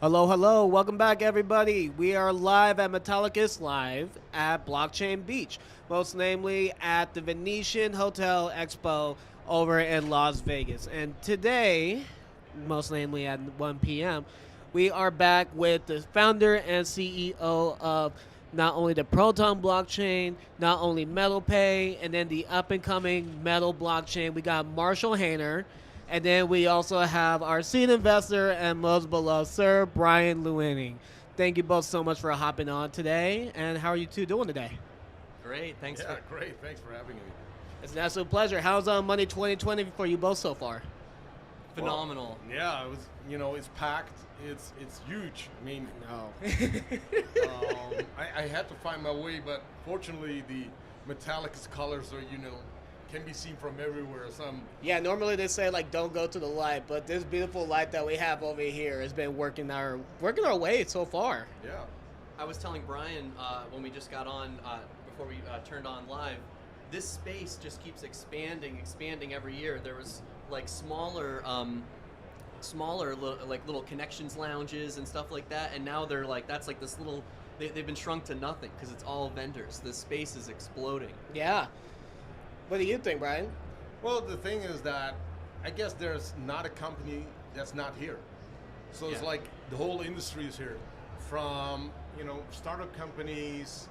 Hello, hello. Welcome back, everybody. We are live at Metallicus, live at Blockchain Beach, most namely at the Venetian Hotel Expo over in Las Vegas. And today, most namely at 1 p.m., we are back with the founder and CEO of not only the Proton blockchain, not only MetalPay, and then the up and coming Metal blockchain. We got Marshall Hayner. And then we also have our seed investor and most beloved Sir Brian Luining. Thank you both so much for hopping on today. And how are you two doing today? Great, thanks. Yeah, great. Thanks for having me. It's an absolute pleasure. How's Money 2020 for you both so far? Phenomenal. Well, yeah, it was. It's packed. It's huge. I mean, No. I had to find my way, but fortunately, the Metallicus colors are can be seen from everywhere. Yeah, normally they say like don't go to the light, but this beautiful light that we have over here has been working our way so far. Yeah. I was telling Brian when we just got on, before we turned on live, this space just keeps expanding every year. There was like smaller little connections lounges and stuff like that, and now they're like, that's like this little, they've been shrunk to nothing because it's all vendors. The space is exploding. Yeah. What do you think, Brian? Well, the thing is that I guess there's not a company that's not here. So it's like the whole industry is here, from startup companies,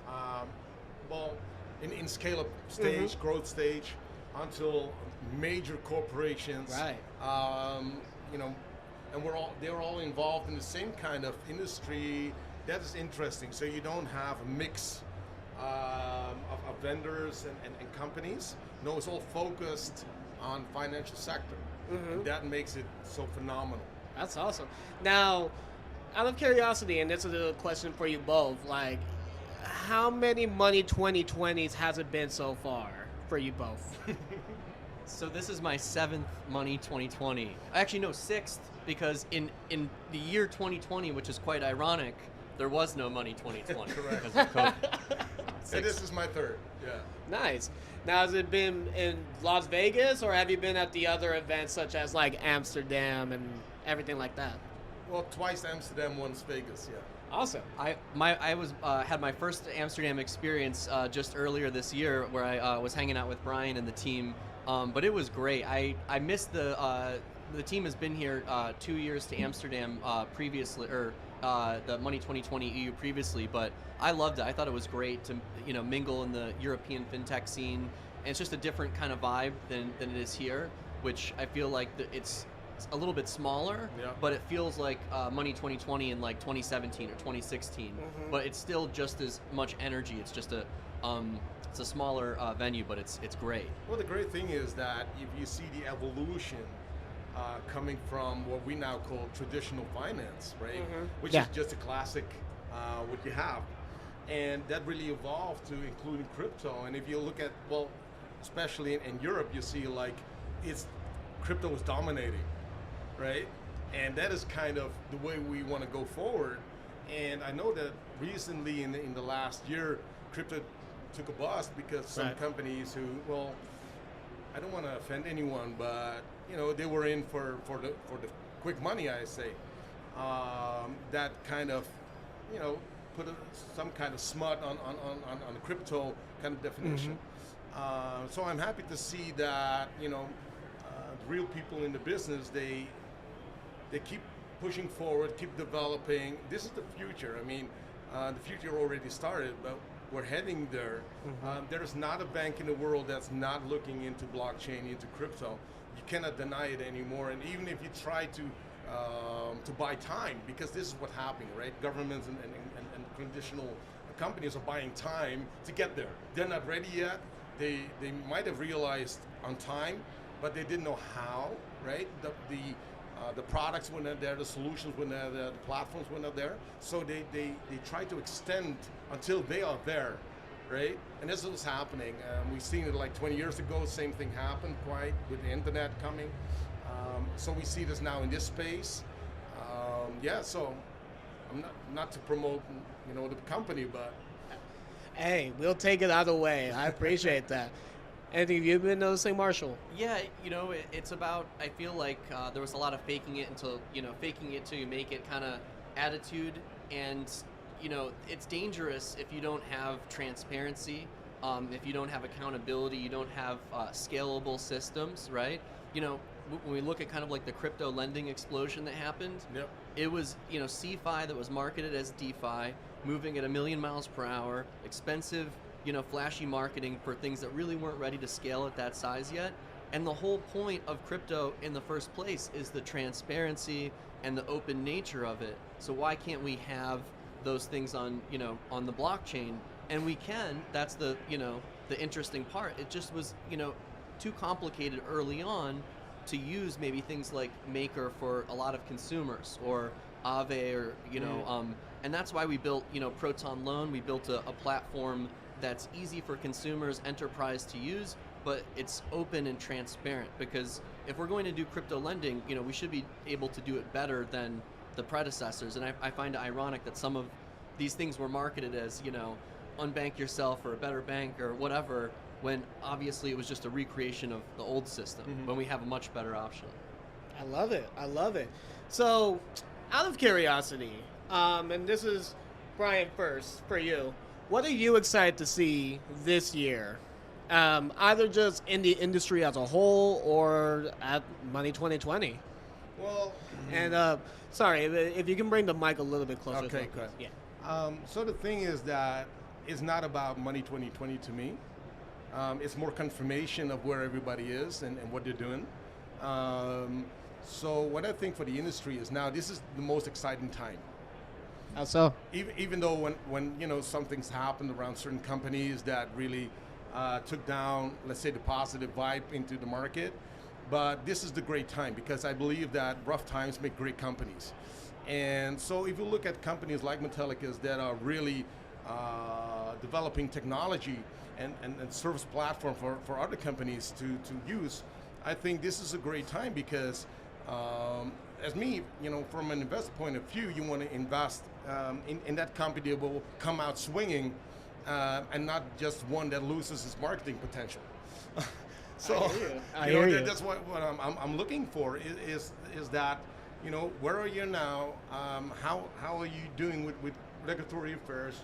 in scale-up stage, growth stage, until major corporations. Right. And they're all involved in the same kind of industry. That is interesting. So you don't have a mix of vendors and companies. No, it's all focused on financial sector. And that makes it so phenomenal. That's awesome. Now, out of curiosity, and this is a question for you both, like, how many Money 2020s has it been so far for you both? So this is my 7th Money 2020. Actually, no, 6th, because in the year 2020, which is quite ironic, there was no Money 2020 because of COVID. And this is my third. Yeah. Nice. Now, has it been in Las Vegas, or have you been at the other events such as like Amsterdam and everything like that? Well, twice Amsterdam, once Vegas. Yeah. Awesome. I had my first Amsterdam experience just earlier this year, where I was hanging out with Brian and the team. But it was great. I missed the team has been here 2 years to Amsterdam previously, or the Money 2020 EU previously, but I loved it. I thought it was great to mingle in the European fintech scene, and it's just a different kind of vibe than it is here, which I feel like it's a little bit smaller, but it feels like Money 2020 in like 2017 or 2016, but it's still just as much energy. It's just it's a smaller venue, but it's great. Well, the great thing is that if you see the evolution coming from what we now call traditional finance, right? Which is just a classic, what you have. And that really evolved to including crypto. And if you look at, well, especially in Europe, you see like crypto is dominating, right? And that is kind of the way we want to go forward. And I know that recently in the last year, crypto took a bust because some companies who, well, I don't want to offend anyone, but they were in for the quick money, I say. That kind of put some kind of smut on the crypto kind of definition. So I'm happy to see that real people in the business, they keep pushing forward, keep developing. This is the future. I mean, the future already started, but we're heading there. There is not a bank in the world that's not looking into blockchain, into crypto. You cannot deny it anymore. And even if you try to buy time, because this is what's happening, right? Governments and traditional companies are buying time to get there. They're not ready yet. They might have realized on time, but they didn't know how, right? The products were not there, the solutions were not there, the platforms were not there. So they try to extend until they are there, right? And this is what's happening. We've seen it like 20 years ago, same thing happened quite with the internet coming. So we see this now in this space. So I'm not to promote the company, but hey, we'll take it either way. I appreciate that. Anything you've been noticing, Marshall? Yeah, it's about, I feel like there was a lot of faking it until you make it kind of attitude, and it's dangerous if you don't have transparency, if you don't have accountability, you don't have scalable systems, right? When we look at kind of like the crypto lending explosion that happened, Yep. it was CeFi that was marketed as DeFi, moving at 1,000,000 miles per hour, expensive, flashy marketing for things that really weren't ready to scale at that size yet. And the whole point of crypto in the first place is the transparency and the open nature of it. So why can't we have those things on the blockchain? And we can. That's the interesting part. It just was too complicated early on to use maybe things like Maker for a lot of consumers, or Aave, or and that's why we built Proton Loan. We built a platform that's easy for consumers, enterprise to use, but it's open and transparent, because if we're going to do crypto lending, we should be able to do it better than the predecessors. And I find it ironic that some of these things were marketed as unbank yourself or a better bank or whatever, when obviously it was just a recreation of the old system, when we have a much better option. I love it. I love it. So, out of curiosity, and this is Brian first for you, what are you excited to see this year? Either just in the industry as a whole or at Money 2020? Well, And sorry, if you can bring the mic a little bit closer. Okay, to good. Yeah. So the thing is that it's not about Money 2020 to me. It's more confirmation of where everybody is and what they're doing. So what I think for the industry is now this is the most exciting time. How so? Even though when some things happened around certain companies that really took down, let's say, the positive vibe into the market, but this is the great time, because I believe that rough times make great companies. And so if you look at companies like Metallicus that are really developing technology and service platform for other companies to use, I think this is a great time, because as me, from an investor point of view, you want to invest in that company that will come out swinging, and not just one that loses its marketing potential. So I hear you. that's what I'm looking for is that where are you now? How are you doing with regulatory affairs?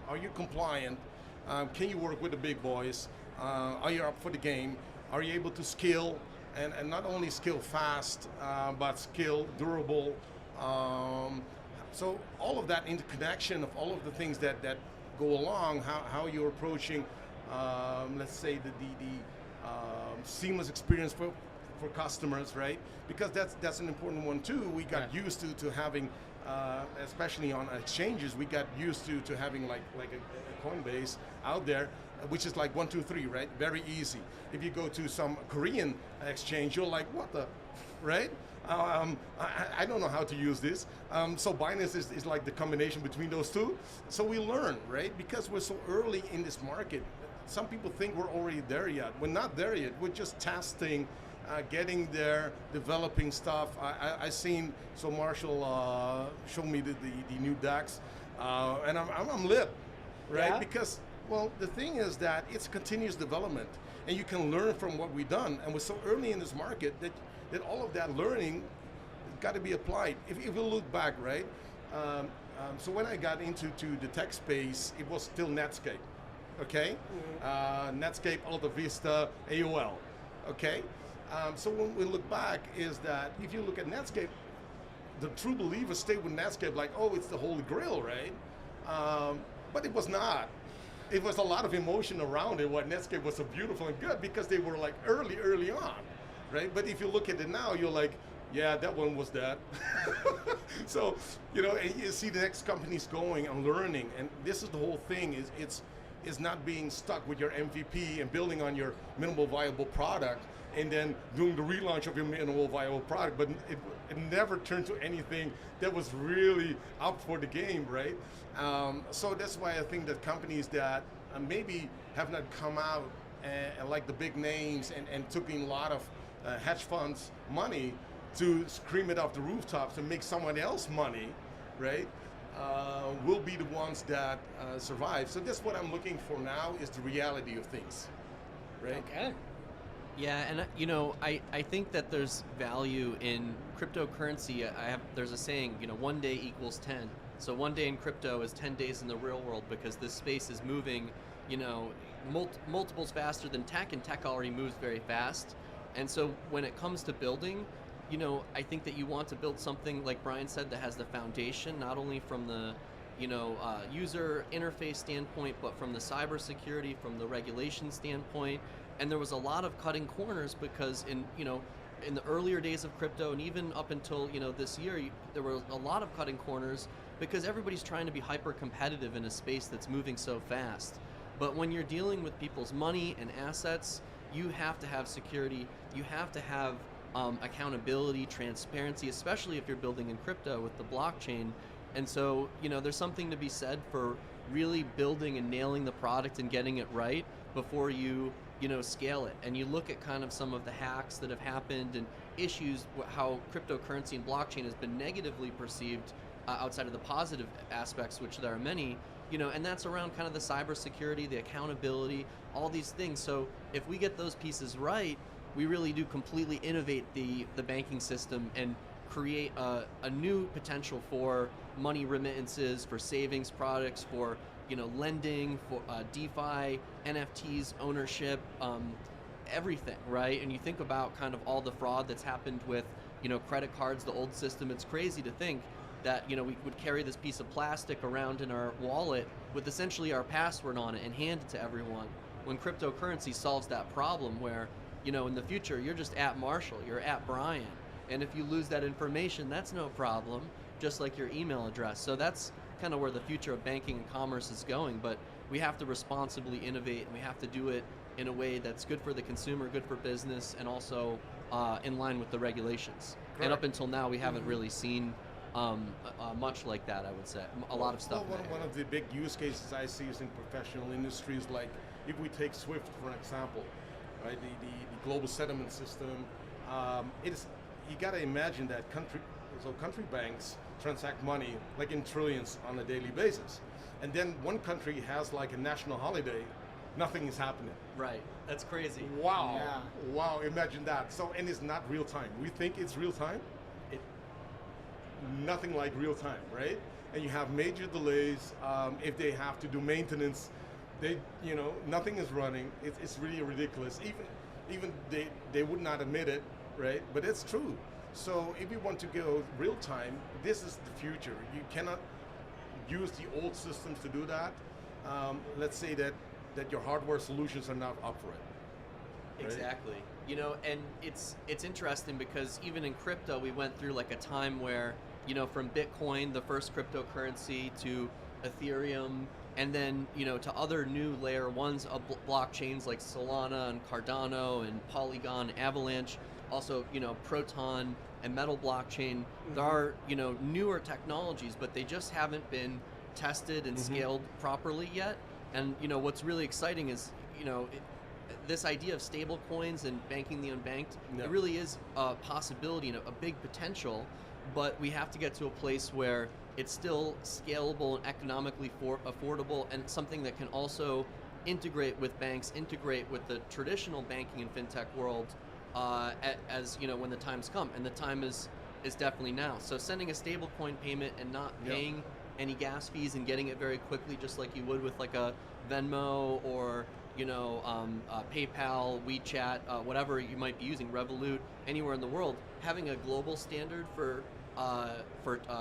Are you compliant? Can you work with the big boys? Are you up for the game? Are you able to scale, and not only scale fast, but scale durable? So all of that interconnection of all of the things that go along, how you're approaching, let's say the seamless experience for customers, right? Because that's an important one too. We got used to having, especially on exchanges, we got used to having like a Coinbase out there, which is like 1, 2, 3, right? Very easy. If you go to some Korean exchange, you're like, what the, right? I don't know how to use this. So Binance is like the combination between those two. So we learn, right? Because we're so early in this market. Some people think we're already there yet. We're not there yet. We're just testing, getting there, developing stuff. I seen, so Marshall showed me the new DAX, and I'm lit, right? Yeah? Because, well, the thing is that it's continuous development, and you can learn from what we've done. And we're so early in this market that all of that learning got to be applied. If you look back, right? So when I got into the tech space, it was still Netscape. Okay, Netscape, Alta Vista, AOL. Okay, so when we look back, is that if you look at Netscape, the true believers stay with Netscape like, oh, it's the holy grail, right? But it was not. It was a lot of emotion around it. Why Netscape was so beautiful and good, because they were like early on, right? But if you look at it now, you're like, yeah, that one was that. So and you see the next companies going and learning, and this is the whole thing. Is not being stuck with your MVP and building on your minimal viable product and then doing the relaunch of your minimal viable product, but it never turned to anything that was really up for the game, right? So that's why I think that companies that maybe have not come out and like the big names and took in a lot of hedge funds money to scream it off the rooftops and make someone else money, right? Will be the ones that survive. So that's what I'm looking for now, is the reality of things, right? Okay. Yeah, and I think that there's value in cryptocurrency. There's a saying, 1 day equals 10. So 1 day in crypto is 10 days in the real world because this space is moving, you know, multiples faster than tech, and tech already moves very fast. And so when it comes to building, I think that you want to build something like Brian said that has the foundation, not only from the user interface standpoint, but from the cybersecurity, from the regulation standpoint. And there was a lot of cutting corners because in the earlier days of crypto and even up until this year, there were a lot of cutting corners because everybody's trying to be hyper competitive in a space that's moving so fast. But when you're dealing with people's money and assets, you have to have security. You have to have accountability, transparency, especially if you're building in crypto with the blockchain. And so, there's something to be said for really building and nailing the product and getting it right before you scale it. And you look at kind of some of the hacks that have happened and issues, how cryptocurrency and blockchain has been negatively perceived outside of the positive aspects, which there are many, and that's around kind of the cybersecurity, the accountability, all these things. So if we get those pieces right, we really do completely innovate the banking system and create a new potential for money remittances, for savings products, for lending, for DeFi, NFTs, ownership, everything, right? And you think about kind of all the fraud that's happened with credit cards, the old system. It's crazy to think that we would carry this piece of plastic around in our wallet with essentially our password on it and hand it to everyone. When cryptocurrency solves that problem, where in the future you're just at Marshall, you're at Brian, and if you lose that information, that's no problem, just like your email address. So that's kind of where the future of banking and commerce is going, but we have to responsibly innovate, and we have to do it in a way that's good for the consumer, good for business, and also in line with the regulations. Correct. And up until now, we haven't really seen much like that, I would say. A lot of stuff. Well, one of the big use cases I see is in professional industries, like if we take SWIFT for example, right? The global settlement system. You got to imagine that country banks transact money like in trillions on a daily basis, and then one country has like a national holiday, nothing is happening. Right, that's crazy. Wow, yeah. Wow, imagine that. So, and it's not real time. We think it's real time. Nothing like real time, right? And you have major delays. If they have to do maintenance, nothing is running. It's really ridiculous. Even they would not admit it, right? But it's true. So if you want to go real time, this is the future. You cannot use the old systems to do that. Let's say that your hardware solutions are not up for it. Right? Exactly. And it's interesting because even in crypto, we went through like a time where, from Bitcoin, the first cryptocurrency, to Ethereum, and then, to other new layer ones of blockchains like Solana and Cardano and Polygon, Avalanche, also, Proton and Metal blockchain. Mm-hmm. There are, newer technologies, but they just haven't been tested and scaled properly yet. And, what's really exciting is, this idea of stable coins and banking the unbanked, it really is a possibility and a big potential, but we have to get to a place where it's still scalable and economically affordable, and something that can also integrate with banks, integrate with the traditional banking and fintech world, as when the times come, and the time is definitely now. So sending a stable coin payment and not paying any gas fees and getting it very quickly, just like you would with like a Venmo or PayPal, WeChat, whatever you might be using, Revolut, anywhere in the world, having a global standard for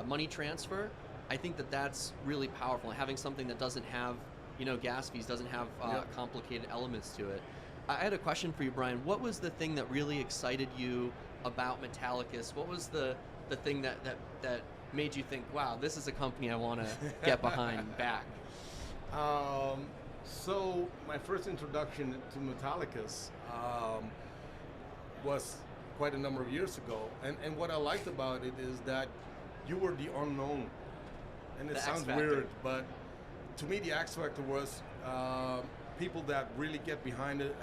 money transfer, I think that's really powerful. Having something that doesn't have gas fees, doesn't have complicated elements to it. I had a question for you, Brian. What was the thing that really excited you about Metallicus? What was the thing that made you think, wow, this is a company I want to get behind back? So my first introduction to Metallicus was quite a number of years ago, and what I liked about it is that you were the unknown, and it sounds weird, but to me the X factor was people that really get behind it,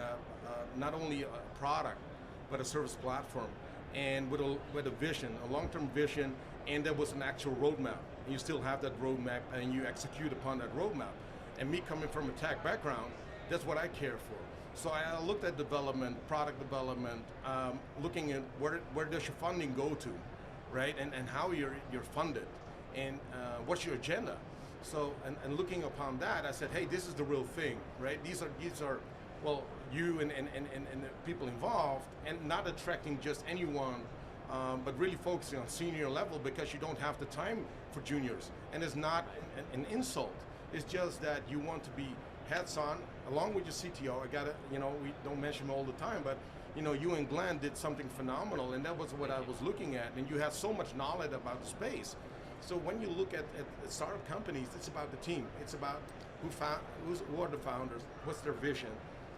not only a product but a service platform, and with a vision, a long-term vision, and there was an actual roadmap. And you still have that roadmap, and you execute upon that roadmap. And me coming from a tech background, that's what I care for. So I looked at development, product development, looking at where does your funding go to, right? And how you're funded, and what's your agenda. So and looking upon that, I said, hey, this is the real thing, right? These are well, you and the people involved, and not attracting just anyone, but really focusing on senior level, because you don't have the time for juniors. And it's not an insult. It's just that you want to be heads-on, along with your CTO. I gotta, we don't mention him all the time, but you and Glenn did something phenomenal, and that was what I was looking at. And you have so much knowledge about the space. So when you look at startup companies, it's about the team. It's about who are the founders, what's their vision,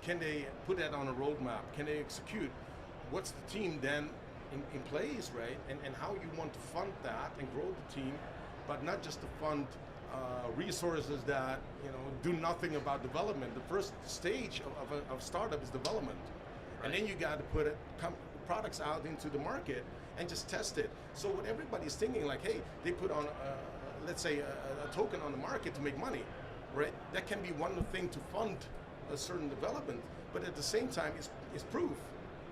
can they put that on a roadmap, can they execute, what's the team then in place, right? And how you want to fund that and grow the team, but not just to fund resources that do nothing about development. The first stage of startup is development, right. And then you got to put products out into the market and just test it. So what everybody's thinking, like, hey, they put on, let's say, a token on the market to make money, right? That can be one thing to fund a certain development, but at the same time, it's proof,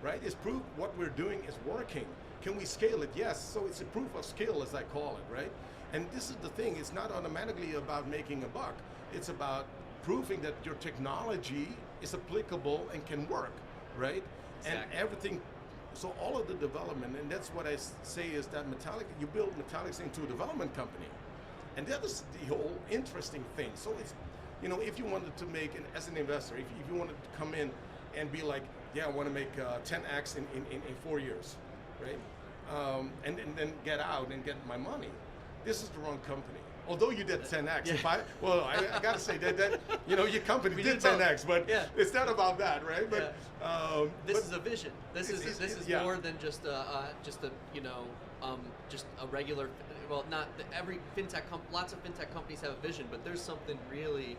right? It's proof what we're doing is working. Can we scale it? Yes. So it's a proof of skill, as I call it, right? And this is the thing, it's not automatically about making a buck. It's about proving that your technology is applicable and can work, right? Exactly. And everything, so all of the development, and that's what I say is that you build Metallicus into a development company. And that is the whole interesting thing. So it's, if you wanted to make, as an investor, if you wanted to come in and be like, yeah, I want to make 10x in 4 years, right? And then get out and get my money. This is the wrong company. Although you did 10x, Yeah. I gotta say that your company did 10x, but yeah. It's not about that, right? But yeah. This is a vision. This is yeah. more than just just a regular. Well, not every fintech. Lots of fintech companies have a vision, but there's something really,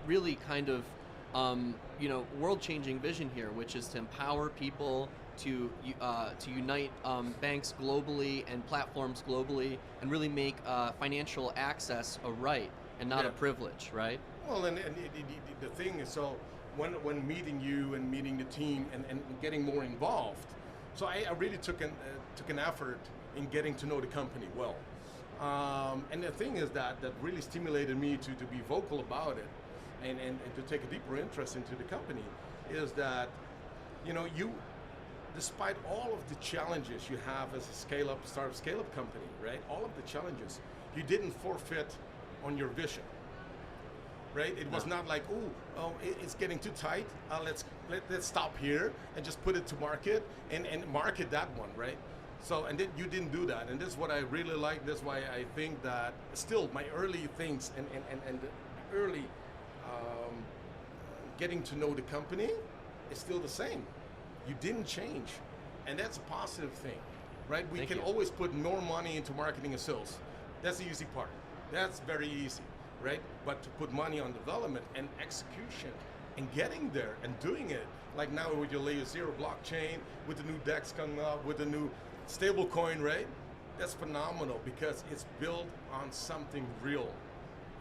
really kind of, world-changing vision here, which is to empower people to unite banks globally and platforms globally, and really make financial access a right and not a privilege, right? Well, and the thing is, so when meeting you and meeting the team and getting more involved, so I really took an effort in getting to know the company well. And the thing is that really stimulated me to be vocal about it and to take a deeper interest into the company is that, despite all of the challenges you have as a startup scale-up company, right? All of the challenges, you didn't forfeit on your vision, right? It was not like, it's getting too tight. Let's stop here and just put it to market and market that one, right? So, and then you didn't do that, and this is what I really like. That's why I think that still my early things and the early getting to know the company is still the same. You didn't change, and that's a positive thing, right? We can always put more money into marketing and sales. That's the easy part. That's very easy, right? But to put money on development and execution and getting there and doing it, like now with your layer 0 blockchain, with the new DEX coming up, with the new stable coin, right? That's phenomenal because it's built on something real.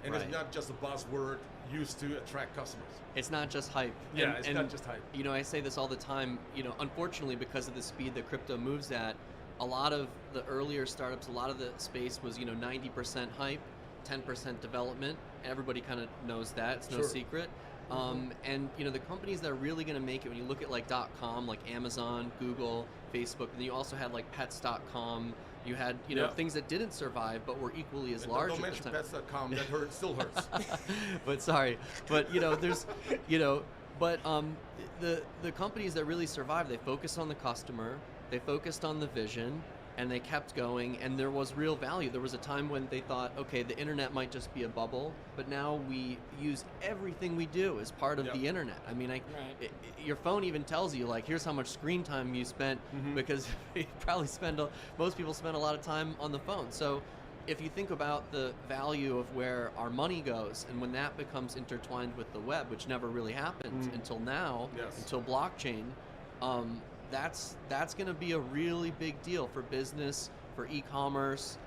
And It's not just a buzzword used to attract customers. It's not just hype. Yeah, it's not just hype. I say this all the time, unfortunately, because of the speed that crypto moves at, a lot of the earlier startups, a lot of the space was, 90% hype, 10% development. Everybody kind of knows that. It's no secret. And the companies that are really going to make it, when you look at like .com, like Amazon, Google, Facebook, and then you also had like Pets.com. You had things that didn't survive but were equally as large. Don't mention Pets.com. That still hurts. But there's the companies that really survived, they focused on the customer, they focused on the vision, and they kept going, and there was real value. There was a time when they thought, okay, the internet might just be a bubble, but now we use everything we do as part of the internet. I mean, your phone even tells you, like, here's how much screen time you spent, because you probably most people spend a lot of time on the phone. So if you think about the value of where our money goes, and when that becomes intertwined with the web, which never really happened until now, until blockchain, that's going to be a really big deal for business, for e-commerce,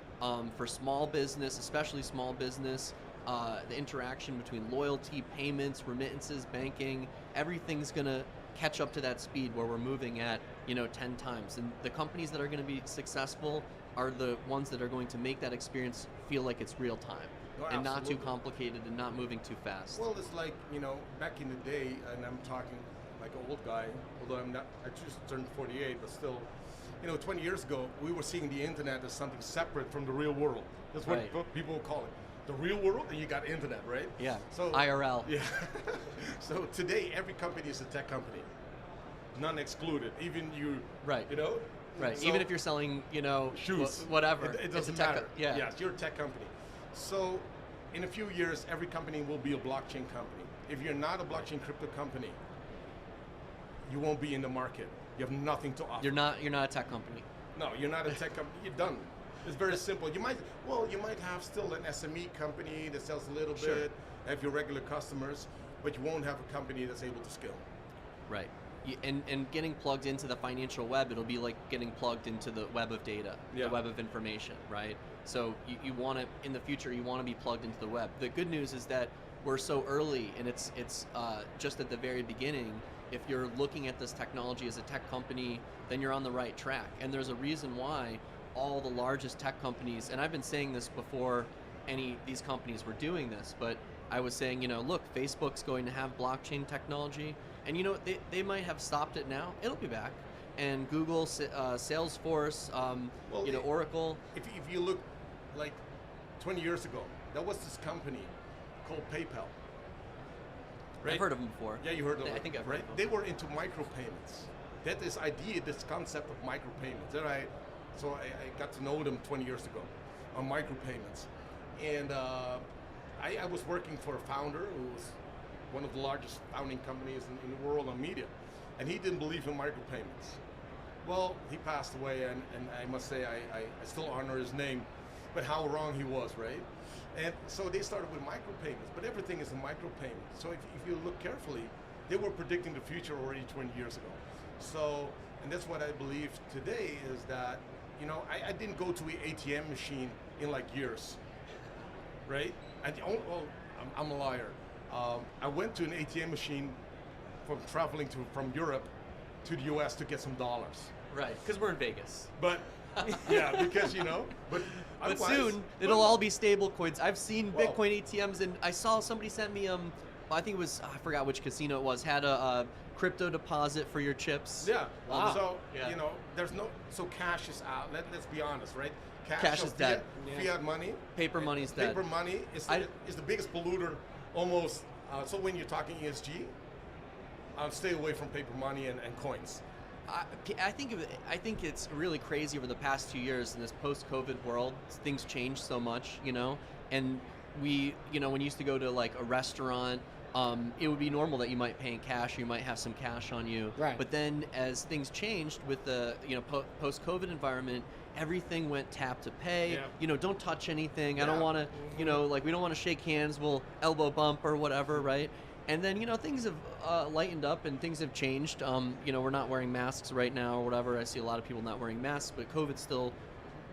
for small business, especially small business. the interaction between loyalty, payments, remittances, banking, everything's going to catch up to that speed where we're moving at, 10 times. And the companies that are going to be successful are the ones that are going to make that experience feel like it's real time and not too complicated and not moving too fast. Well, it's like, back in the day, and I'm talking like an old guy, although I just turned 48, but still, 20 years ago, we were seeing the internet as something separate from the real world. That's what people call it. The real world, and you got internet, right? Yeah, so IRL. Yeah. So today, every company is a tech company. None excluded. Even you, right. Right, So, even if you're selling, shoes, whatever. It doesn't matter. Yes, you're a tech company. So in a few years, every company will be a blockchain company. If you're not a blockchain crypto company, you won't be in the market. You have nothing to offer. You're not a tech company. No, you're not a tech company. You're done. It's very simple. You might have still an SME company that sells a little bit, have your regular customers, but you won't have a company that's able to scale. Right. And getting plugged into the financial web, it'll be like getting plugged into the web of data, the web of information, right? So you want to, in the future, you want to be plugged into the web. The good news is that we're so early, and it's just at the very beginning. If you're looking at this technology as a tech company, then you're on the right track. And there's a reason why all the largest tech companies, and I've been saying this before these companies were doing this, but I was saying, look, Facebook's going to have blockchain technology, and they might have stopped it now. It'll be back. And Google, Salesforce, Oracle. If you look like 20 years ago, there was this company called PayPal. Right? I've heard of them before. Yeah, you heard of them. I think I've heard of them. They were into micropayments. That is this concept of micropayments. So I got to know them 20 years ago on micropayments. And I was working for a founder who was one of the largest founding companies in the world on media. And he didn't believe in micropayments. Well, he passed away, and I must say I still honor his name, but how wrong he was, right? And so they started with micropayments, but everything is a micropayment. So if you look carefully, they were predicting the future already 20 years ago. So, and that's what I believe today is that, I didn't go to an ATM machine in like years, right? I'm a liar. I went to an ATM machine from traveling from Europe to the US to get some dollars. Right, because we're in Vegas. But yeah, because but soon it'll all be stable coins. I've seen Bitcoin ATMs, and I saw somebody sent me I think it was, I forgot which casino it was, had a crypto deposit for your chips. Yeah. Wow. So so cash is out. Let's be honest, right? Cash is dead. Fiat money. Paper money's dead. Paper money is the biggest polluter almost. So when you're talking ESG, stay away from paper money and coins. I think it's really crazy over the past 2 years in this post-COVID world. Things changed so much, and we, when you used to go to like a restaurant, it would be normal that you might pay in cash, or you might have some cash on you. Right. But then as things changed with the post-COVID environment, everything went tap to pay. Yeah. Don't touch anything. I don't want to, we don't want to shake hands. We'll elbow bump or whatever, right? And then, things have lightened up and things have changed. We're not wearing masks right now or whatever. I see a lot of people not wearing masks, but COVID's still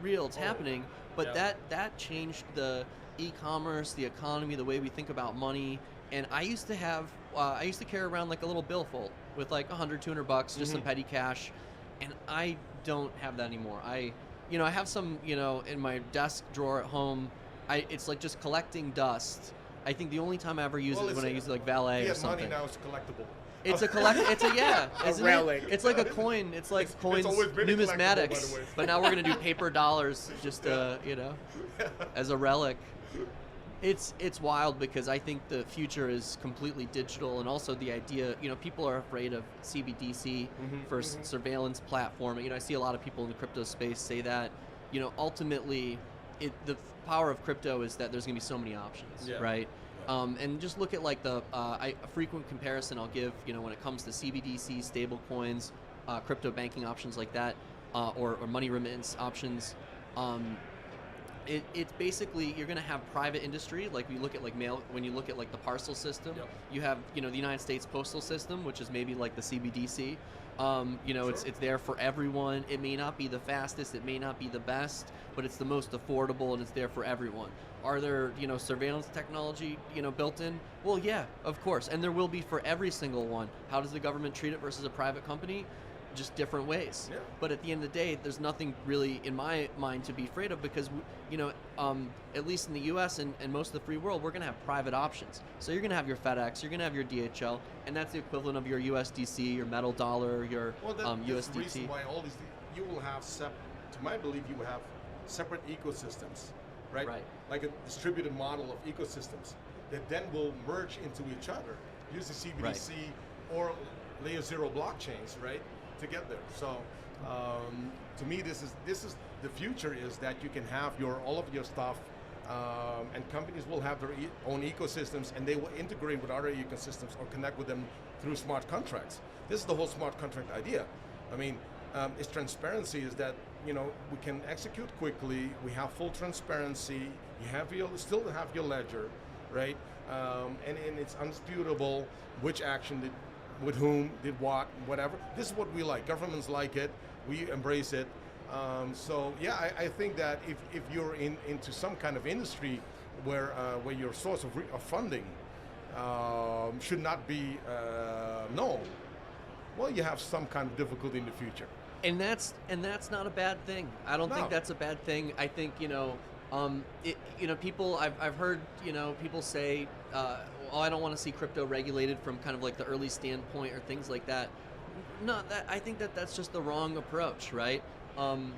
real. It's happening. But that changed the e-commerce, the economy, the way we think about money. And I used to carry around like a little billfold with like $100, $200, just some petty cash. And I don't have that anymore. I have some, in my desk drawer at home. It's like just collecting dust. I think the only time I ever use it is when I use it like valet or something. Money now is collectible. It's a isn't relic. it? It's like a coin. It's like coins, numismatics. But now we're gonna do paper dollars, just as a relic. It's wild because I think the future is completely digital, and also the idea, people are afraid of CBDC for surveillance platform. I see a lot of people in the crypto space say that, ultimately, the power of crypto is that there's going to be so many options, right? And just look at like a frequent comparison I'll give, when it comes to CBDC, stable coins, crypto banking options like that, or money remittance options. It's basically, you're going to have private industry, like we look at like mail. When you look at like the parcel system, you have the United States postal system, which is maybe like the CBDC. It's there for everyone. It may not be the fastest, it may not be the best, but it's the most affordable, and it's there for everyone. are there, surveillance technology, built in? Well, yeah, of course, and there will be for every single one. How does the government treat it versus a private company? Just different ways. Yeah. But at the end of the day, there's nothing really in my mind to be afraid of because, at least in the U.S. and most of the free world, we're going to have private options. So you're going to have your FedEx, you're going to have your DHL, and that's the equivalent of your USDC, your metal dollar, your That's the USDT. reason why all these, you will have, to my belief, you will have separate ecosystems, right? Right. Like a distributed model of ecosystems that then will merge into each other using CBDC or layer 0 blockchains, right? To get there. So to me, this is the future, is that you can have all of your stuff, and companies will have their own ecosystems, and they will integrate with other ecosystems or connect with them through smart contracts. This is the whole smart contract idea. I mean, its transparency is that we can execute quickly. We have full transparency. You still have your ledger, right? And it's undisputable which action did. With whom, did what, whatever. This is what we like. Governments like it. We embrace it. So yeah, I think that if you're into some kind of industry where your source of funding should not be known, well, you have some kind of difficulty in the future. And that's not a bad thing. I don't think that's a bad thing. I think people. I've heard people say, I don't want to see crypto regulated from kind of like the early standpoint or things like that. No, I think that's just the wrong approach, right? When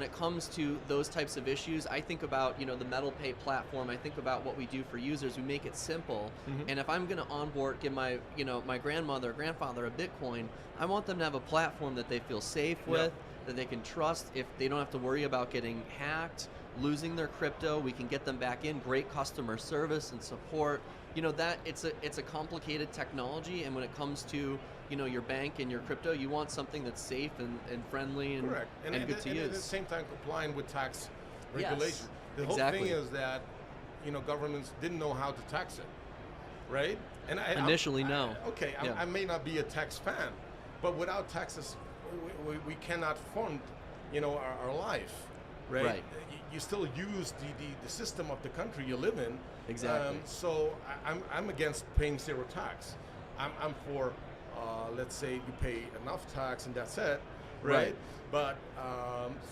it comes to those types of issues, I think about the MetalPay platform. I think about what we do for users. We make it simple. Mm-hmm. And if I'm going to onboard, give my my grandmother or grandfather a Bitcoin, I want them to have a platform that they feel safe with, that they can trust. If they don't have to worry about getting hacked, losing their crypto, we can get them back in. Great customer service and support. That it's a complicated technology, and when it comes to your bank and your crypto, you want something that's safe and friendly and, correct. And good to use. And at the same time complying with tax regulation. The exactly. whole thing is that governments didn't know how to tax it, right? And initially, no. I may not be a tax fan, but without taxes, we cannot fund our life. Right. You still use the system of the country you live in. Exactly. So I'm against paying zero tax. I'm for let's say you pay enough tax and that's it, right? But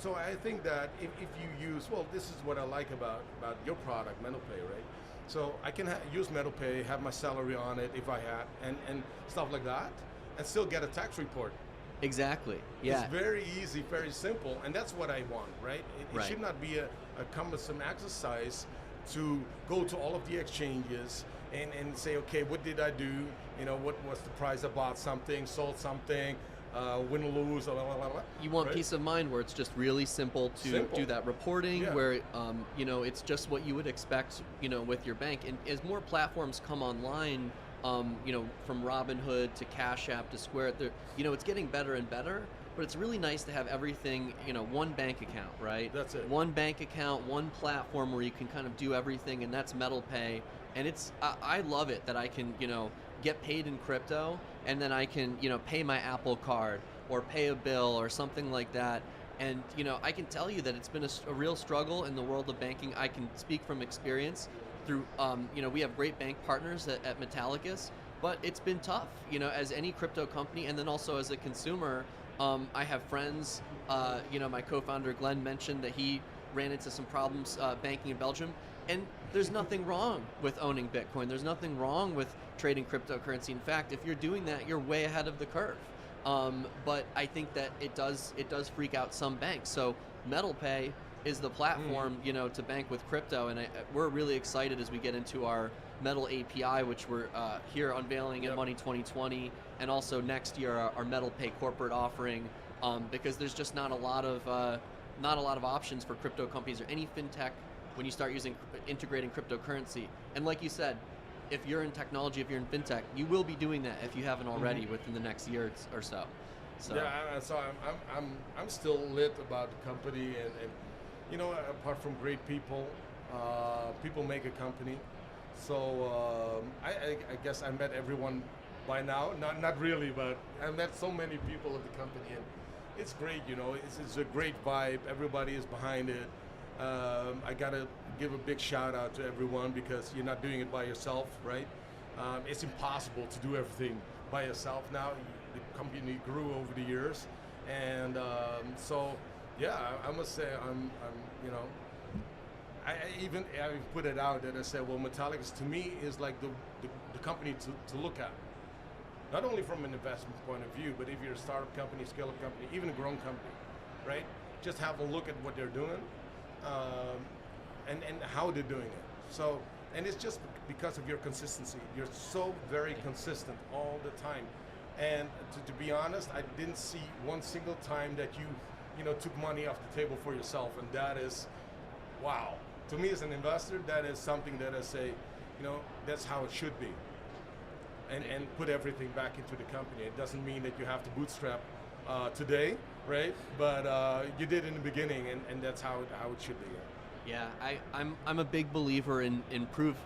so I think that if you use, this is what I like about your product, MetalPay, right? So I can use MetalPay, have my salary on it if I had, and stuff like that, and still get a tax report. Exactly. Yeah. It's very easy, very simple, and that's what I want, right? It should not be a cumbersome exercise to go to all of the exchanges and say, okay, what did I do? What was the price? I bought something, sold something, win or lose, blah, blah, blah, blah. You want peace of mind where it's just really simple to do that reporting, where it's just what you would expect, with your bank. And as more platforms come online, from Robinhood to Cash App to Square, it's getting better and better. But it's really nice to have everything, one bank account, right? That's it. One bank account, one platform where you can kind of do everything, and that's MetalPay. And I love it that I can, get paid in crypto, and then I can, pay my Apple Card or pay a bill or something like that. And, I can tell you that it's been a real struggle in the world of banking. I can speak from experience through, we have great bank partners at Metallicus, but it's been tough, as any crypto company, and then also as a consumer. I have friends, my co-founder Glenn mentioned that he ran into some problems banking in Belgium, and there's nothing wrong with owning Bitcoin. There's nothing wrong with trading cryptocurrency. In fact, if you're doing that, you're way ahead of the curve. But I think that it does freak out some banks. So MetalPay is the platform, to bank with crypto, and we're really excited as we get into our Metal API, which we're here unveiling in Money 2020, and also next year our MetalPay corporate offering, because there's just not a lot of options for crypto companies or any fintech when you start integrating cryptocurrency. And like you said, if you're in technology, if you're in fintech, you will be doing that if you haven't already within the next year or so. Yeah, so I'm still lit about the company, and apart from great people, people make a company. So I guess I met everyone by now. Not really, but I met so many people at the company, and it's great. It's a great vibe. Everybody is behind it. I got a give a big shout out to everyone because you're not doing it by yourself, right? It's impossible to do everything by yourself now. The company grew over the years, and so yeah, I must say I'm you know, I put it out that I said, well, Metallicus to me is like the company to look at. Not only from an investment point of view, but if you're a startup company, scale-up company, even a grown company, right? Just have a look at what they're doing and how they're doing it. So, and it's just because of your consistency. You're so very consistent all the time. And to be honest, I didn't see one single time that you took money off the table for yourself, and that is, wow. To me as an investor, that is something that I say, that's how it should be. And put everything back into the company. It doesn't mean that you have to bootstrap today, right? But you did in the beginning, and that's how it should be. Yeah, I'm a big believer in prove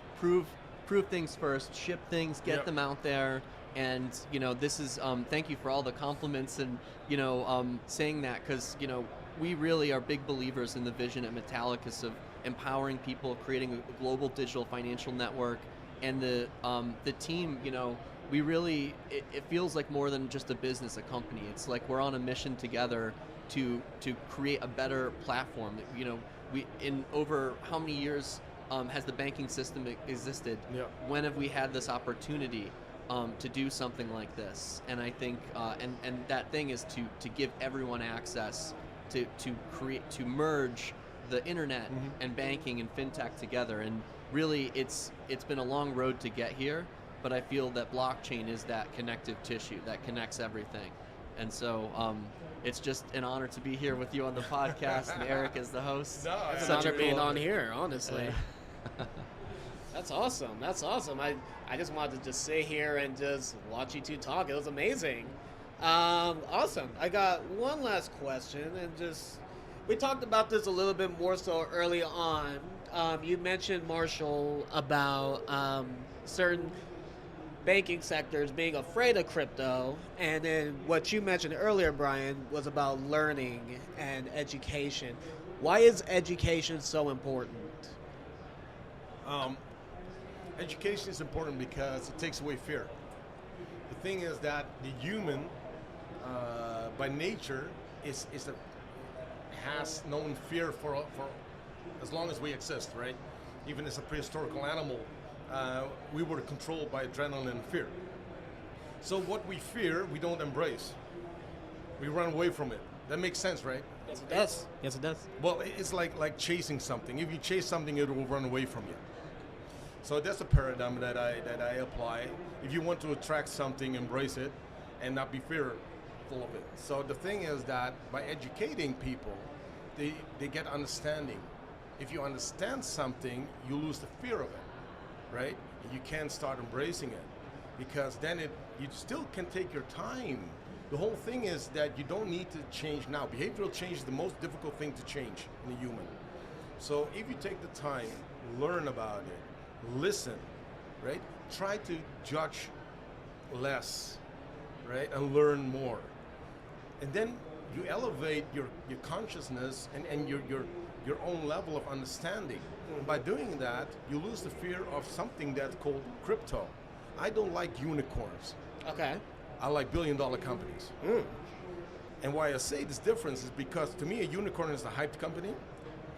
things first, ship things, get them out there, and this is thank you for all the compliments and saying that, because we really are big believers in the vision at Metallicus of empowering people, creating a global digital financial network. And the team, we really, it feels like more than just a business, a company. It's like we're on a mission together to create a better platform. We in over how many years has the banking system existed? Yeah. When have we had this opportunity to do something like this? And I think, and that thing is to give everyone access to merge the internet and banking and fintech together. And really, it's been a long road to get here, but I feel that blockchain is that connective tissue that connects everything. And so it's just an honor to be here with you on the podcast, and Eric is the host. No, it's it's an honor cool. being on here, honestly. That's awesome. That's awesome. I just wanted to just sit here and just watch you two talk. It was amazing. Awesome. I got one last question, and we talked about this a little bit more so early on. You mentioned, Marshall, about certain banking sectors being afraid of crypto, and then what you mentioned earlier, Brian, was about learning and education. Why is education so important? Education is important because it takes away fear. The thing is that the human, by nature, has known fear for as long as we exist, right? Even as a prehistorical animal, we were controlled by adrenaline and fear. So what we fear, we don't embrace. We run away from it. That makes sense, right? Yes, it does. Yes, it does. Well, it's like chasing something. If you chase something, it will run away from you. So that's a paradigm that I apply. If you want to attract something, embrace it and not be fearful of it. So the thing is that by educating people, they get understanding. If you understand something, you lose the fear of it, right? You can start embracing it, because then you still can take your time. The whole thing is that you don't need to change now. Behavioral change is the most difficult thing to change in a human. So if you take the time, learn about it, listen, right? Try to judge less, right? And learn more. And then you elevate your consciousness and your own level of understanding. Mm-hmm. By doing that, you lose the fear of something that's called crypto. I don't like unicorns. Okay. I like billion-dollar companies. Mm. And why I say this difference is because to me a unicorn is a hyped company,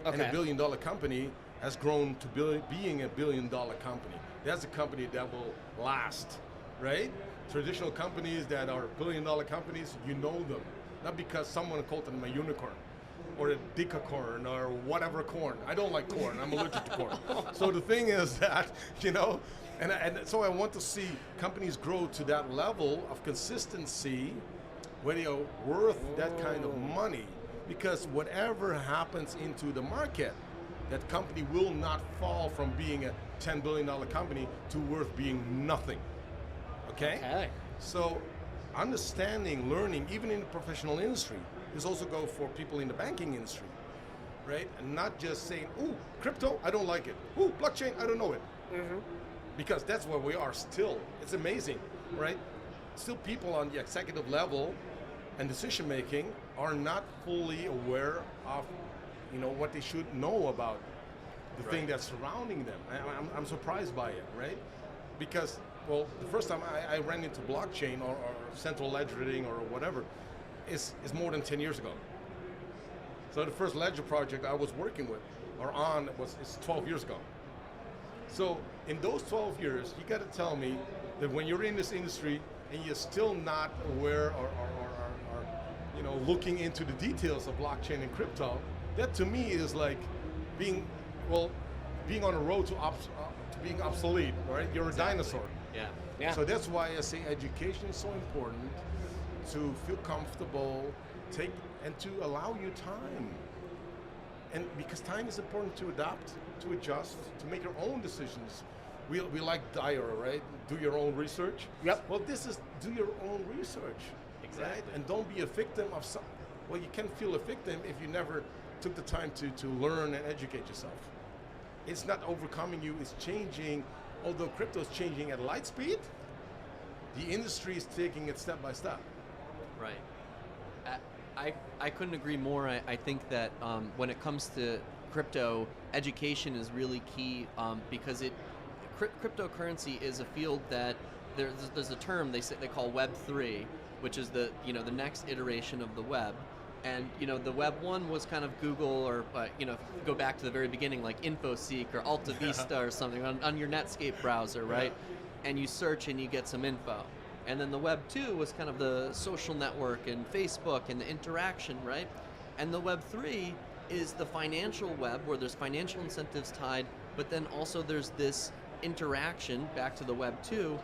and a billion-dollar company has grown to being a billion-dollar company. That's a company that will last, right? Traditional companies that are billion-dollar companies, you know them. Not because someone called them a unicorn or a decacorn or whatever corn. I don't like corn. I'm allergic to corn. So the thing is that, and so I want to see companies grow to that level of consistency where they are worth that kind of money, because whatever happens into the market, that company will not fall from being a $10 billion company to worth being nothing. Okay? So understanding, learning, even in the professional industry, this also go for people in the banking industry, right? And not just saying, ooh, crypto, I don't like it. Ooh, blockchain, I don't know it. Mm-hmm. Because that's where we are still. It's amazing, right? Still people on the executive level and decision making are not fully aware of, what they should know about the thing that's surrounding them. I'm surprised by it, right? Because, well, the first time I ran into blockchain or central ledgering or whatever is more than 10 years ago. So the first ledger project I was working with or on is 12 years ago. So in those 12 years, you got to tell me that when you're in this industry and you're still not aware or looking into the details of blockchain and crypto, that to me is like being on a road to being obsolete, right? You're a dinosaur. Yeah. So that's why I say education is so important, to feel comfortable, and to allow you time. And because time is important to adapt, to adjust, to make your own decisions. We like Dyer, right? Do your own research. Yep. Well, this is do your own research. Exactly. Right? And don't be a victim of some. Well, you can feel a victim if you never took the time to learn and educate yourself. It's not overcoming you, it's changing. Although crypto is changing at light speed, the industry is taking it step by step. Right. I couldn't agree more. I think that when it comes to crypto, education is really key because cryptocurrency is a field that there's a term they call Web3, which is the next iteration of the web. And the Web 1 was kind of Google, or go back to the very beginning, like InfoSeek or Alta Vista or something on your Netscape browser, right? Yeah. And you search and you get some info. And then the Web 2 was kind of the social network and Facebook and the interaction, right? And the Web 3 is the financial web, where there's financial incentives tied, but then also there's this interaction, back to the Web 2,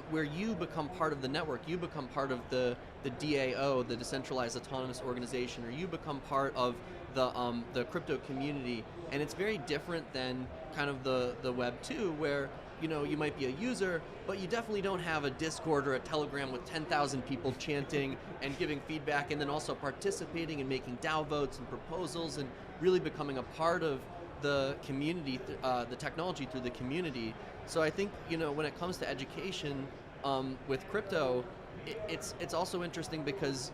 where you become part of the network, you become part of the DAO, the Decentralized Autonomous Organization, or you become part of the crypto community. And it's very different than kind of the Web 2, where you might be a user, but you definitely don't have a Discord or a Telegram with 10,000 people chanting and giving feedback, and then also participating and making DAO votes and proposals and really becoming a part of the community, the technology through the community. So I think when it comes to education with crypto, it's also interesting because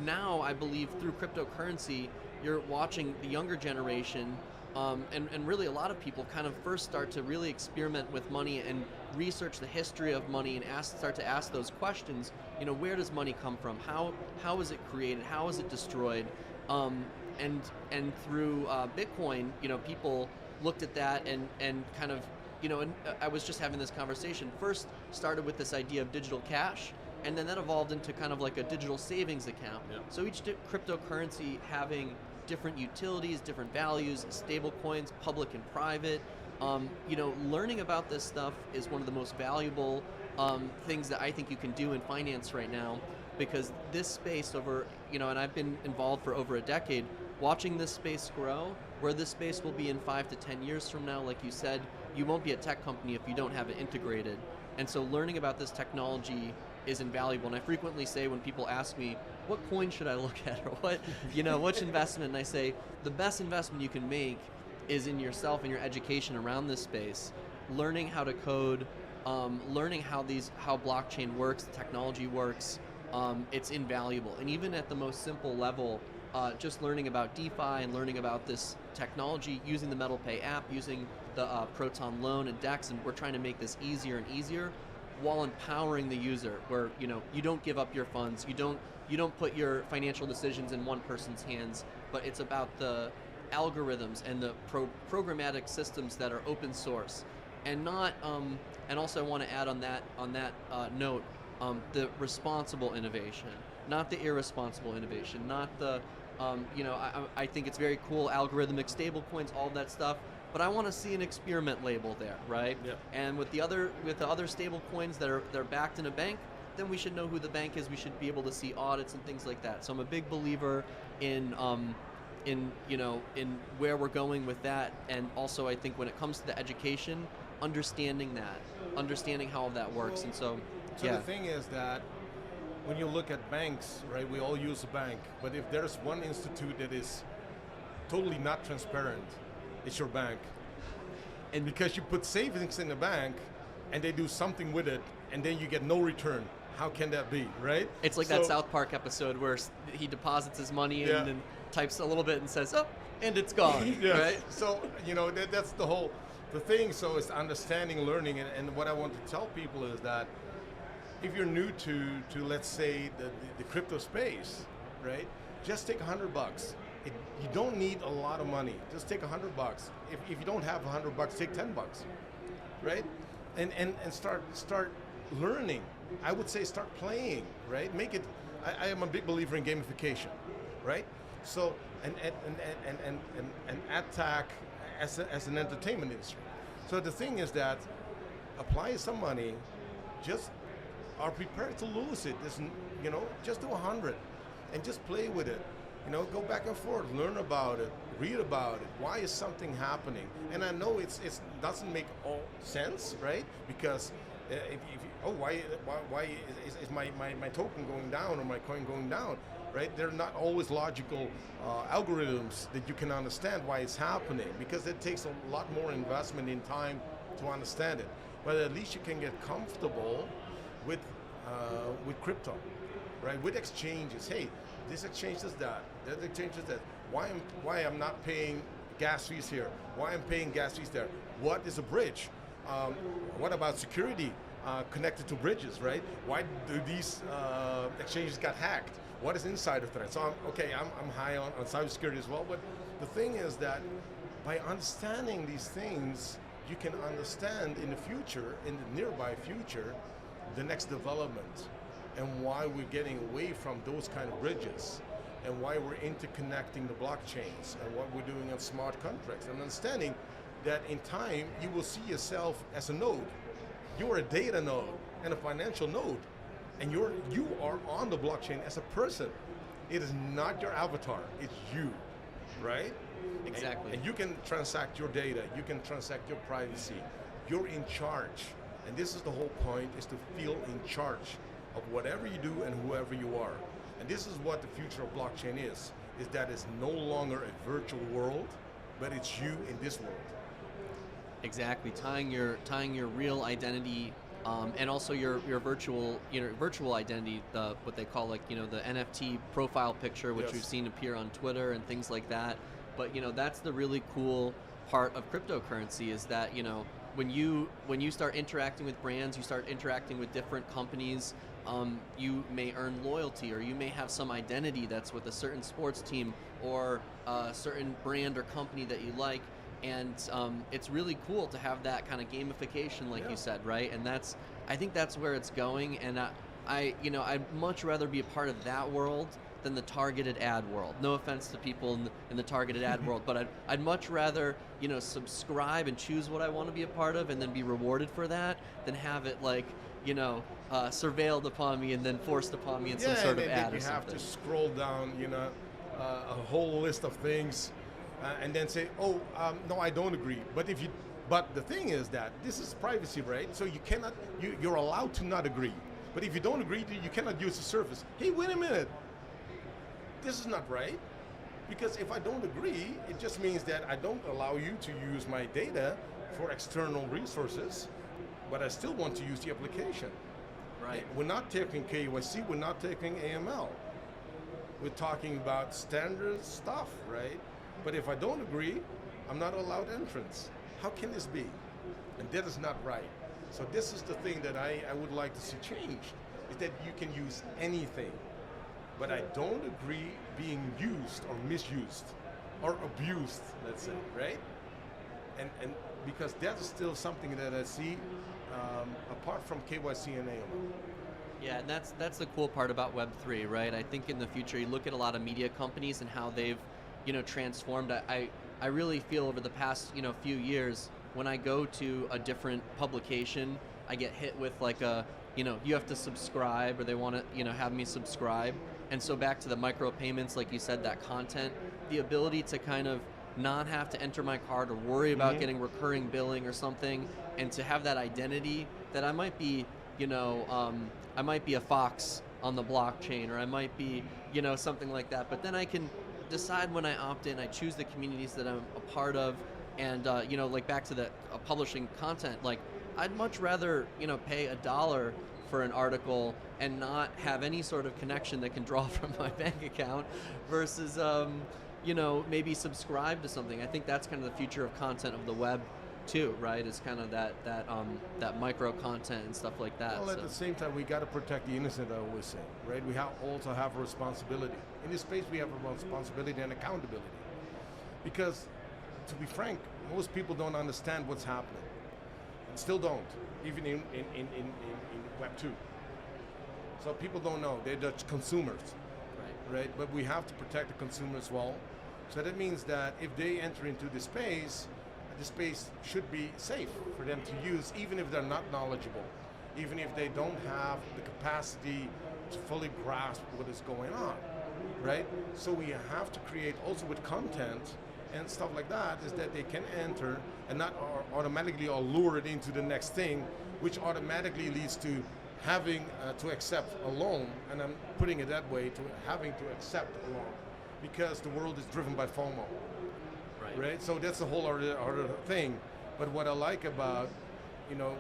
now I believe through cryptocurrency you're watching the younger generation and really a lot of people kind of first start to really experiment with money and research the history of money and start to ask those questions. Where does money come from? How is it created? How is it destroyed? And through Bitcoin, people looked at that and kind of, and I was just having this conversation. First started with this idea of digital cash, and then that evolved into kind of like a digital savings account. Yep. So each cryptocurrency having different utilities, different values, stable coins, public and private. Learning about this stuff is one of the most valuable things that I think you can do in finance right now, because this space and I've been involved for over a decade, watching this space grow, where this space will be in 5 to 10 years from now. Like you said, you won't be a tech company if you don't have it integrated. And so learning about this technology is invaluable. And I frequently say, when people ask me, what coin should I look at, or what, which investment, and I say, the best investment you can make is in yourself and your education around this space, learning how to code, learning how blockchain works, the technology works. It's invaluable. And even at the most simple level, just learning about DeFi and learning about this technology, using the MetalPay app, using the Proton Loan and DEX, and we're trying to make this easier and easier while empowering the user, where you don't give up your funds, you don't put your financial decisions in one person's hands, but it's about the algorithms and the programmatic systems that are open source, and not and also I want to add on that note, the responsible innovation, not the irresponsible innovation, not the I think it's very cool, algorithmic stablecoins, all that stuff, but I want to see an experiment label there, right? Yep. And with the other stable coins that are backed in a bank, then we should know who the bank is. We should be able to see audits and things like that. So I'm a big believer in where we're going with that, and also I think when it comes to the education, understanding how all that works. And so yeah. The thing is that when you look at banks, right, we all use a bank, but if there's one institute that is totally not transparent, it's your bank. And because you put savings in the bank and they do something with it and then you get no return, how can that be, right? It's like that South Park episode where he deposits his money in and types a little bit and says, oh, and it's gone, Yes. right? So that's the thing. So it's understanding, learning, and what I want to tell people is that if you're new to let's say the crypto space, right? Just take $100. You don't need a lot of money. Just take $100. If you don't have $100, take $10, right? And start learning. I would say start playing, right? Make it. I am a big believer in gamification, right? So and attack as an entertainment industry. So the thing is that apply some money, just are prepared to lose it. Just do 100 and just play with it. Go back and forth, learn about it, read about it. Why is something happening? And I know it doesn't make all sense, right? Because why is my token going down or my coin going down, right? They're not always logical algorithms that you can understand why it's happening, because it takes a lot more investment in time to understand it. But at least you can get comfortable with crypto, right? With exchanges. Hey, this exchange does that exchange does that. Why I'm not paying gas fees here? Why I'm paying gas fees there? What is a bridge? What about security connected to bridges, right? Why do these exchanges got hacked? What is insider threat? So I'm high on cybersecurity as well, but the thing is that by understanding these things, you can understand in the future, in the nearby future, the next development and why we're getting away from those kind of bridges and why we're interconnecting the blockchains and what we're doing on smart contracts, and understanding that in time you will see yourself as a node. You're a data node and a financial node, and you are on the blockchain as a person. It is not your avatar, it's you, right? Exactly. And you can transact your data, you can transact your privacy. You're in charge. And this is the whole point, is to feel in charge of whatever you do and whoever you are. And this is what the future of blockchain is that it's no longer a virtual world, but it's you in this world. Exactly, tying your real identity and also your virtual identity, what they call the NFT profile picture, which Yes. we've seen appear on Twitter and things like that. But that's the really cool part of cryptocurrency, is that when you start interacting with brands, you start interacting with different companies. You may earn loyalty, or you may have some identity that's with a certain sports team or a certain brand or company that you like. And it's really cool to have that kind of gamification, like you said, right? And I think that's where it's going. And I'd much rather be a part of that world than the targeted ad world. No offense to people in the targeted ad world, but I'd much rather subscribe and choose what I want to be a part of, and then be rewarded for that, than have it surveilled upon me and then forced upon me in some sort of ad or something. You have to scroll down, a whole list of things. And then say, no, I don't agree. But the thing is that this is privacy, right? So you cannot, you're allowed to not agree. But if you don't agree, you cannot use the service. Hey, wait a minute. This is not right. Because if I don't agree, it just means that I don't allow you to use my data for external resources, but I still want to use the application. Right. We're not taking KYC, we're not taking AML. We're talking about standard stuff, right? But if I don't agree, I'm not allowed entrance. How can this be? And that is not right. So this is the thing that I would like to see changed, is that you can use anything. But I don't agree being used or misused or abused, let's say, right? And because that's still something that I see apart from KYC and AML. Yeah, and that's the cool part about Web3, right? I think in the future, you look at a lot of media companies and how they've transformed. I really feel over the past few years, when I go to a different publication, I get hit with you have to subscribe, or they want to have me subscribe. And so back to the micro payments, like you said, that content, the ability to kind of not have to enter my card or worry about getting recurring billing or something, and to have that identity that I might be I might be a fox on the blockchain, or I might be something like that, but then I can decide when I opt in. I choose the communities that I'm a part of, and back to the publishing content, I'd much rather pay $1 for an article and not have any sort of connection that can draw from my bank account, versus maybe subscribe to something. I think that's kind of the future of content of the web too, right? Is kind of that micro content and stuff like that. Well, at the same time, we got to protect the innocent, I always say, right? We also have a responsibility. In this space, we have a responsibility and accountability. Because, to be frank, most people don't understand what's happening. And still don't, even in Web 2. So people don't know, they're just consumers, right? But we have to protect the consumer as well. So that means that if they enter into the space should be safe for them to use, even if they're not knowledgeable, even if they don't have the capacity to fully grasp what is going on, right? So we have to create also with content and stuff like that, is that they can enter and not automatically are lured into the next thing, which automatically leads to having to accept a loan, and I'm putting it that way, to having to accept a loan, because the world is driven by FOMO. Right? So that's a whole other thing. But what I like about, the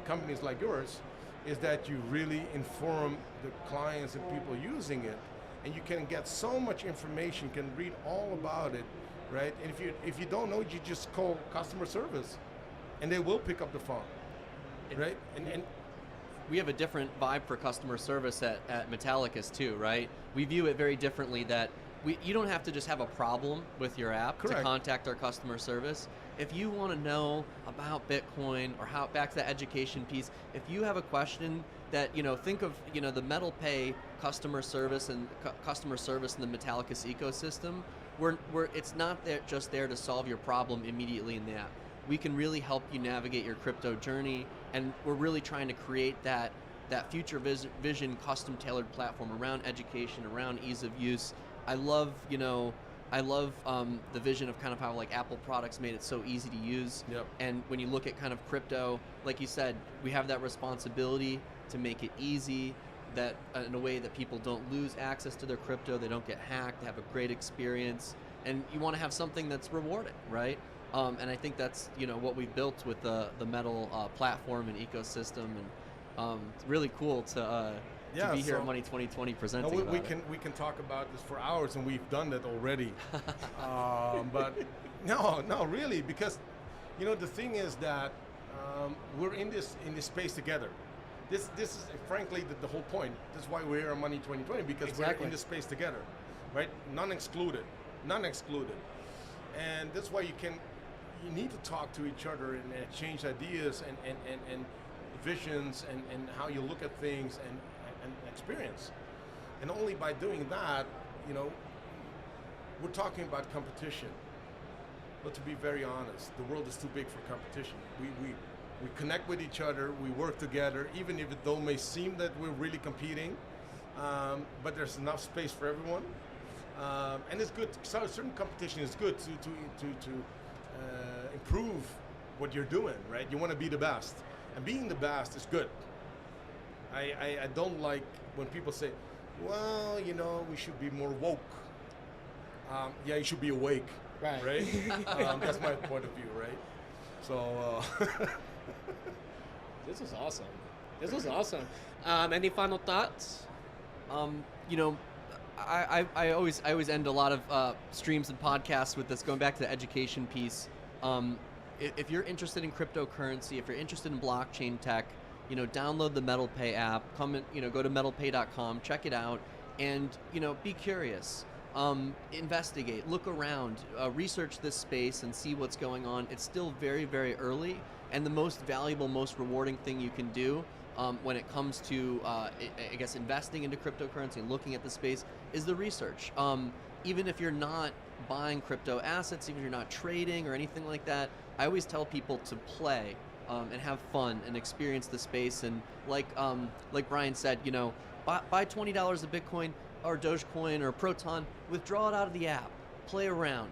companies like yours, is that you really inform the clients and people using it, and you can get so much information, can read all about it, right? And if you don't know, you just call customer service, and they will pick up the phone, right? And we have a different vibe for customer service at Metallicus too, right? We view it very differently, that you don't have to just have a problem with your app to contact our customer service. If you want to know about Bitcoin, or how, back to the education piece, if you have a question that, think of, the Metal Pay customer service and customer service in the Metallicus ecosystem, it's not just there to solve your problem immediately in the app. We can really help you navigate your crypto journey, and we're really trying to create that future vision custom tailored platform around education, around ease of use. I love the vision of kind of how like Apple products made it so easy to use. Yep. And when you look at kind of crypto, like you said, we have that responsibility to make it easy, that in a way that people don't lose access to their crypto, they don't get hacked, they have a great experience, and you want to have something that's rewarding, right? And I think that's what we've built with the Metal platform and ecosystem, and it's really cool to be here at Money 2020 presenting about it. We can talk about this for hours, and we've done that already. But no, really, because the thing is that we're in this space together. This is frankly the whole point. That's why we're here at Money 2020, because we're in this space together, right? None excluded, and that's why you need to talk to each other and exchange ideas and visions and how you look at things and experience. And only by doing that, we're talking about competition. But to be very honest, the world is too big for competition. We connect with each other, we work together, even if it don't may seem that we're really competing, but there's enough space for everyone. And it's good, so certain competition is good to improve what you're doing, right? You want to be the best. And being the best is good. I don't like when people say, well, we should be more woke. Yeah, you should be awake, right? That's my point of view, right? So, This was awesome. Any final thoughts? I always end a lot of streams and podcasts with this, going back to the education piece. If you're interested in cryptocurrency, if you're interested in blockchain tech, download the Metal Pay app. Come and go to metalpay.com, check it out, and be curious. Investigate, look around, research this space, and see what's going on. It's still very, very early, and the most valuable, most rewarding thing you can do when it comes to, I guess, investing into cryptocurrency and looking at the space is the research. Even if you're not buying crypto assets, even if you're not trading or anything like that, I always tell people to play and have fun and experience the space. And like Brian said, buy $20 of Bitcoin or Dogecoin or Proton, withdraw it out of the app, play around,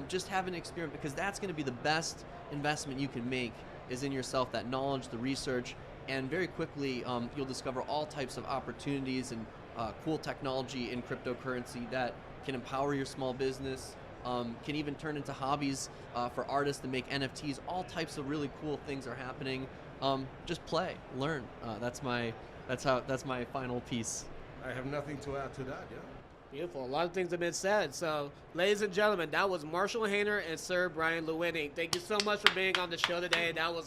just have an experience, because that's going to be the best investment you can make, is in yourself, that knowledge, the research, and very quickly you'll discover all types of opportunities and cool technology in cryptocurrency that can empower your small business, can even turn into hobbies for artists to make NFTs. All types of really cool things are happening. Just play, learn. That's my final piece. I have nothing to add to that. Beautiful. A lot of things have been said. So, ladies and gentlemen, that was Marshall Hayner and Sir Brian Luining. Thank you so much for being on the show today. That was